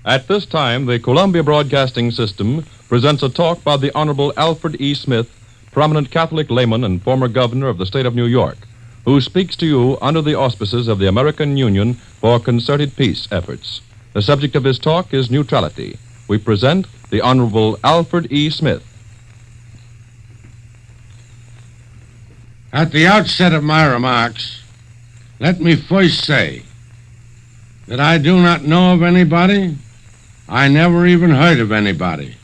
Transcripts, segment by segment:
At this time, the Columbia Broadcasting System presents a talk by the Honorable Alfred E. Smith, prominent Catholic layman and former governor of the state of New York, who speaks to you under the auspices of the American Union for Concerted Peace Efforts. The subject of his talk is neutrality. We present the Honorable Alfred E. Smith. At the outset of my remarks, let me first say that I do not know of anybody, I never even heard of anybody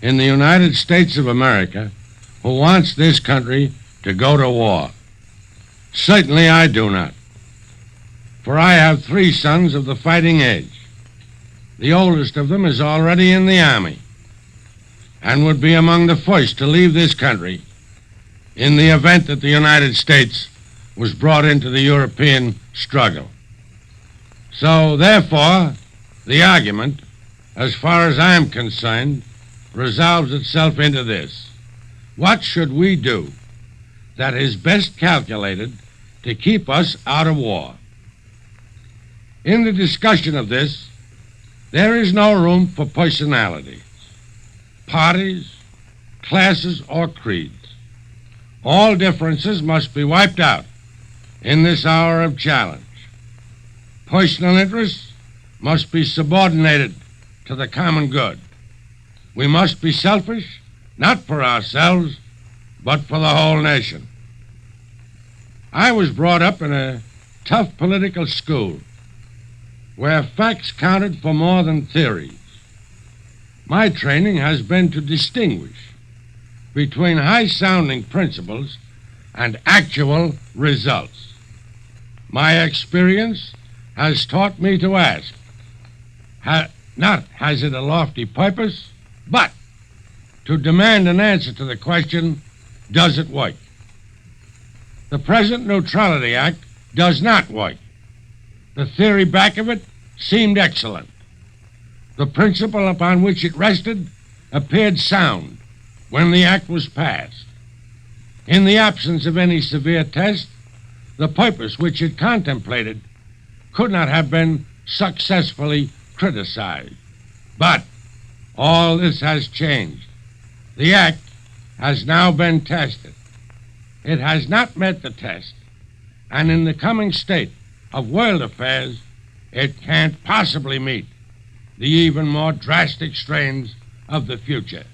in the United States of America who wants this country to go to war. Certainly I do not, for I have 3 sons of the fighting age. The oldest of them is already in the Army and would be among the first to leave this country in the event that the United States was brought into the European struggle. So, therefore, the argument, as far as I am concerned, resolves itself into this. What should we do that is best calculated to keep us out of war? In the discussion of this, there is no room for personalities, parties, classes, or creeds. All differences must be wiped out in this hour of challenge. Personal interests must be subordinated to the common good. We must be selfish, not for ourselves, but for the whole nation. I was brought up in a tough political school where facts counted for more than theories. My training has been to distinguish between high-sounding principles and actual results. My experience has taught me to ask, not has it a lofty purpose, but to demand an answer to the question, does it work? The present Neutrality Act does not work. The theory back of it seemed excellent. The principle upon which it rested appeared sound when the act was passed. In the absence of any severe test, the purpose which it contemplated could not have been successfully criticized. But all this has changed. The act has now been tested. It has not met the test, and in the coming state of world affairs, it can't possibly meet the even more drastic strains of the future.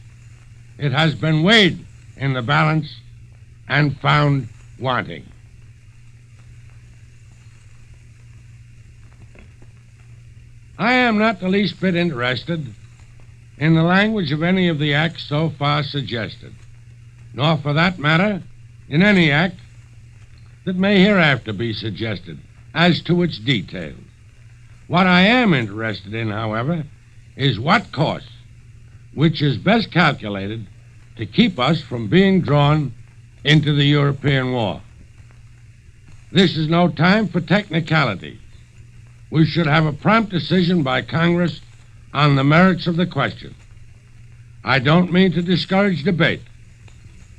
It has been weighed in the balance and found wanting. I am not the least bit interested in the language of any of the acts so far suggested, nor for that matter in any act that may hereafter be suggested as to its details. What I am interested in, however, is what course which is best calculated to keep us from being drawn into the European war. This is no time for technicality. We should have a prompt decision by Congress on the merits of the question. I don't mean to discourage debate.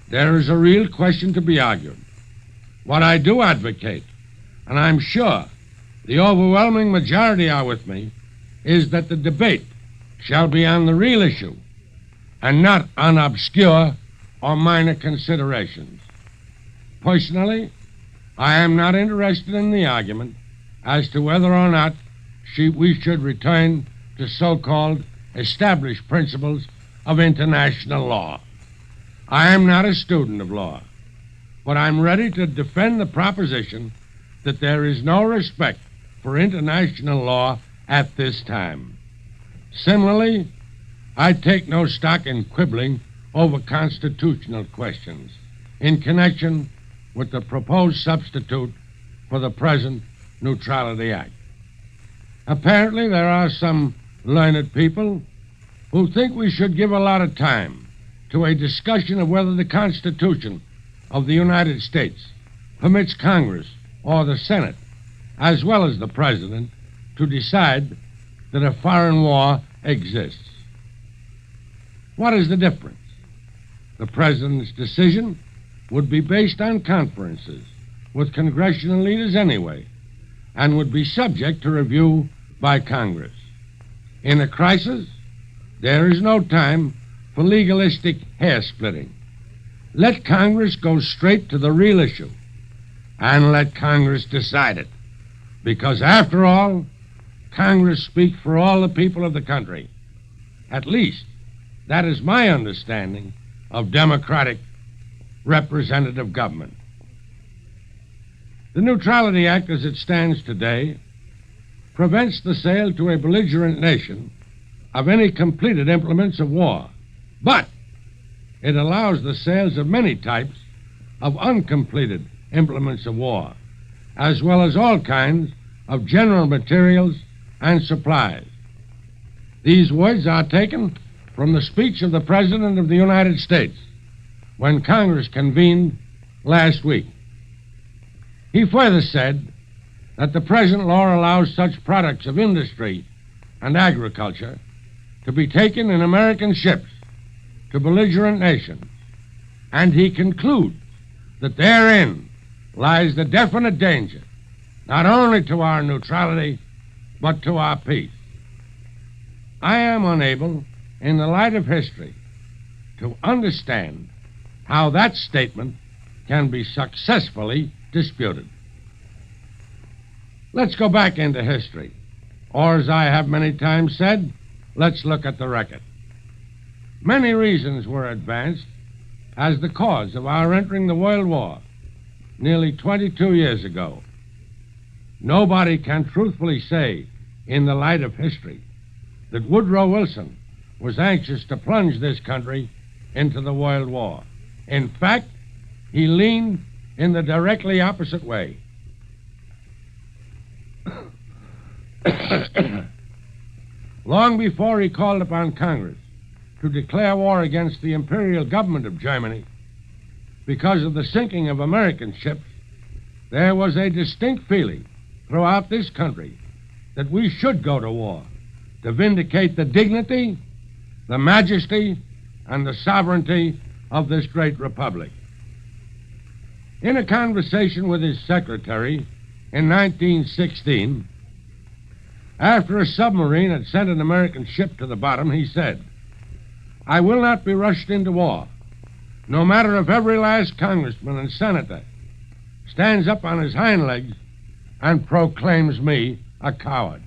There is a real question to be argued. What I do advocate, and I'm sure the overwhelming majority are with me, is that the debate shall be on the real issue and not on obscure or minor considerations. Personally, I am not interested in the argument as to whether or not we should return to so-called established principles of international law. I am not a student of law, but I'm ready to defend the proposition that there is no respect for international law at this time. Similarly, I take no stock in quibbling over constitutional questions in connection with the proposed substitute for the present Neutrality Act. Apparently, there are some learned people who think we should give a lot of time to a discussion of whether the Constitution of the United States permits Congress or the Senate, as well as the President, to decide that a foreign war exists. What is the difference? The President's decision would be based on conferences with congressional leaders anyway, and would be subject to review by Congress. In a crisis, there is no time for legalistic hair-splitting. Let Congress go straight to the real issue, and let Congress decide it. Because, after all, Congress speaks for all the people of the country. At least, that is my understanding of democratic representative government. The Neutrality Act, as it stands today, prevents the sale to a belligerent nation of any completed implements of war, but it allows the sales of many types of uncompleted implements of war, as well as all kinds of general materials and supplies. These words are taken from the speech of the President of the United States when Congress convened last week. He further said that the present law allows such products of industry and agriculture to be taken in American ships to belligerent nations, and he concludes that therein lies the definite danger, not only to our neutrality, but to our peace. I am unable, in the light of history, to understand how that statement can be successfully disputed. Let's go back into history, or as I have many times said, let's look at the record. Many reasons were advanced as the cause of our entering the World War nearly 22 years ago. Nobody can truthfully say, in the light of history, that Woodrow Wilson was anxious to plunge this country into the World War. In fact, he leaned in the directly opposite way. Long before he called upon Congress to declare war against the imperial government of Germany because of the sinking of American ships, there was a distinct feeling throughout this country that we should go to war to vindicate the dignity, the majesty, and the sovereignty of this great republic. In a conversation with his secretary in 1916, after a submarine had sent an American ship to the bottom, he said, "I will not be rushed into war, no matter if every last congressman and senator stands up on his hind legs and proclaims me a coward."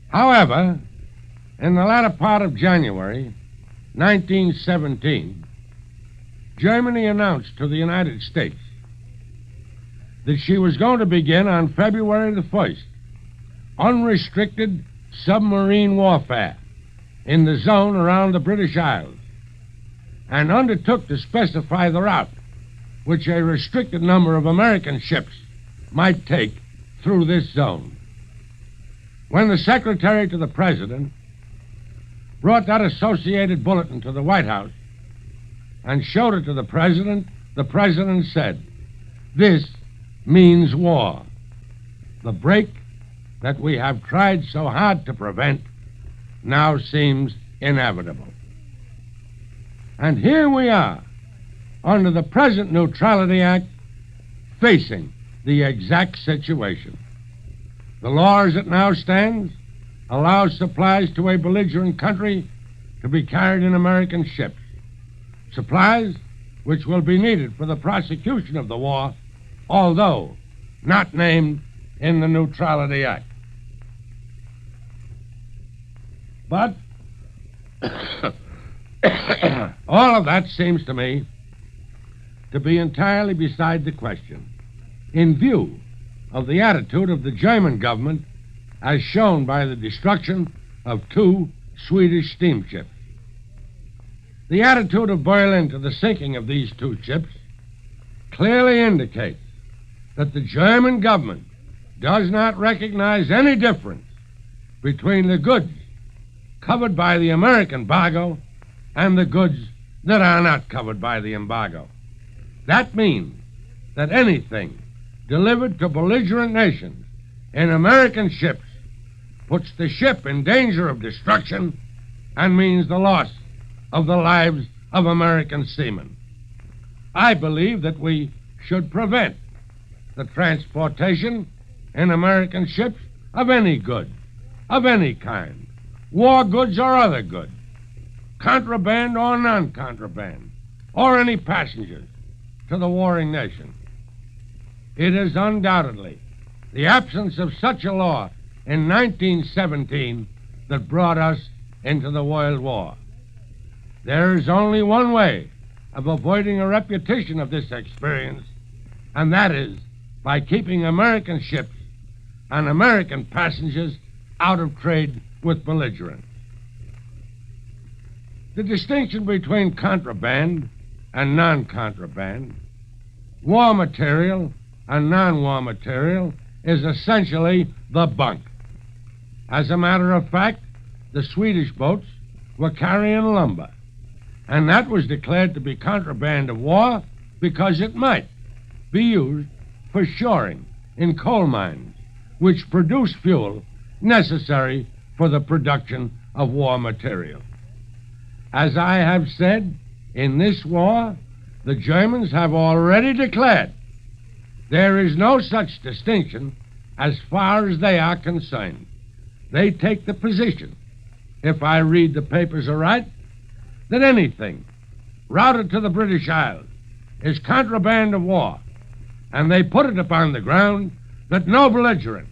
However, in the latter part of January 1917, Germany announced to the United States that she was going to begin on February the 1st unrestricted submarine warfare in the zone around the British Isles, and undertook to specify the route which a restricted number of American ships might take through this zone. When the Secretary to the President brought that associated bulletin to the White House and showed it to the President said, "This means war. The break that we have tried so hard to prevent now seems inevitable." And here we are, under the present Neutrality Act, facing the exact situation. The law as it now stands allows supplies to a belligerent country to be carried in American ships, supplies which will be needed for the prosecution of the war, although not named in the Neutrality Act. But all of that seems to me to be entirely beside the question, in view of the attitude of the German government as shown by the destruction of 2 Swedish steamships. The attitude of Berlin to the sinking of these 2 ships clearly indicates that the German government does not recognize any difference between the goods covered by the American embargo and the goods that are not covered by the embargo. That means that anything delivered to belligerent nations in American ships puts the ship in danger of destruction and means the loss of the lives of American seamen. I believe that we should prevent the transportation in American ships of any goods of any kind, war goods or other goods, contraband or non-contraband, or any passengers, to the warring nation. It is undoubtedly the absence of such a law in 1917 that brought us into the World War. There is only one way of avoiding a repetition of this experience, and that is by keeping American ships and American passengers out of trade with belligerents. The distinction between contraband and non-contraband, war material and non-war material, is essentially the bunk. As a matter of fact, the Swedish boats were carrying lumber, and that was declared to be contraband of war because it might be used for shoring in coal mines, which produce fuel necessary for the production of war material. As I have said, in this war, the Germans have already declared there is no such distinction as far as they are concerned. They take the position, if I read the papers aright, that anything routed to the British Isles is contraband of war, and they put it upon the ground that no belligerent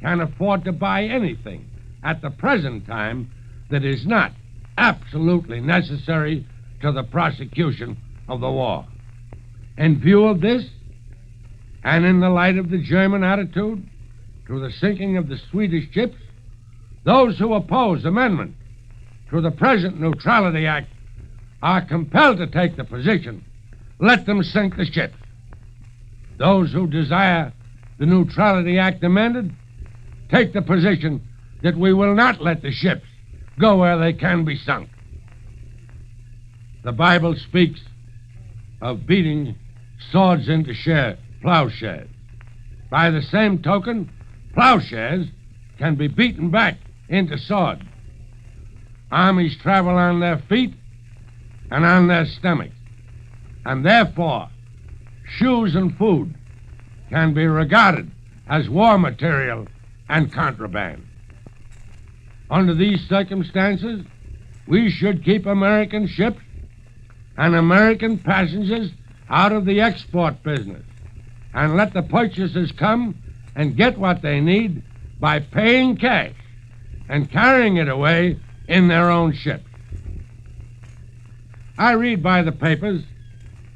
can afford to buy anything at the present time that is not absolutely necessary to the prosecution of the war. In view of this, and in the light of the German attitude to the sinking of the Swedish ships, those who oppose amendment to the present Neutrality Act are compelled to take the position, let them sink the ships. Those who desire the Neutrality Act amended take the position that we will not let the ships go where they can be sunk. The Bible speaks of beating swords into plowshares. By the same token, plowshares can be beaten back into swords. Armies travel on their feet and on their stomachs, and therefore shoes and food can be regarded as war material and contraband. Under these circumstances, we should keep American ships and American passengers out of the export business and let the purchasers come and get what they need by paying cash and carrying it away in their own ships. I read by the papers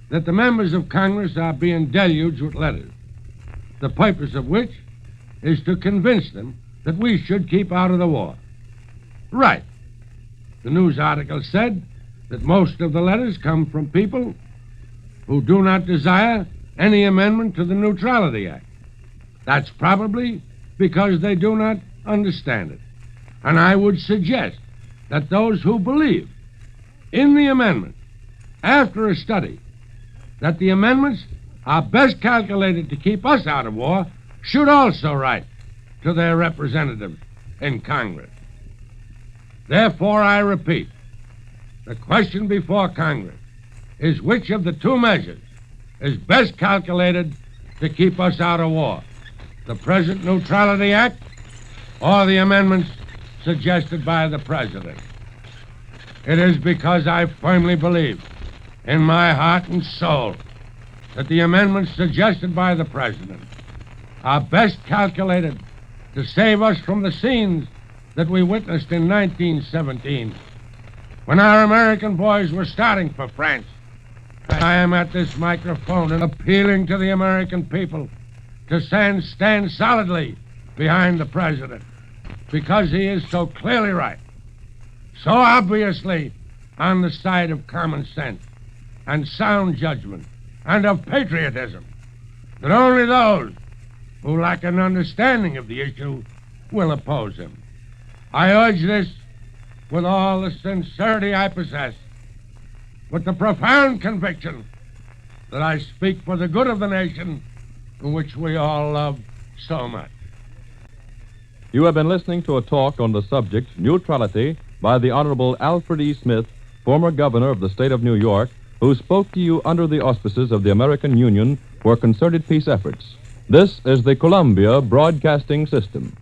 that the members of Congress are being deluged with letters, the purpose of which is to convince them that we should keep out of the war. Right. The news article said that most of the letters come from people who do not desire any amendment to the Neutrality Act. That's probably because they do not understand it. And I would suggest that those who believe in the amendment, after a study, that the amendments are best calculated to keep us out of war, should also write to their representatives in Congress. Therefore, I repeat, the question before Congress is which of the two measures is best calculated to keep us out of war, the present Neutrality Act or the amendments suggested by the President. It is because I firmly believe in my heart and soul that the amendments suggested by the President are best calculated to save us from the scenes that we witnessed in 1917 when our American boys were starting for France. I am at this microphone and appealing to the American people to stand solidly behind the President because he is so clearly right, so obviously on the side of common sense and sound judgment and of patriotism that only those who lack an understanding of the issue will oppose him. I urge this with all the sincerity I possess, with the profound conviction that I speak for the good of the nation in which we all love so much. You have been listening to a talk on the subject, Neutrality, by the Honorable Alfred E. Smith, former governor of the state of New York, who spoke to you under the auspices of the American Union for Concerted Peace Efforts. This is the Columbia Broadcasting System.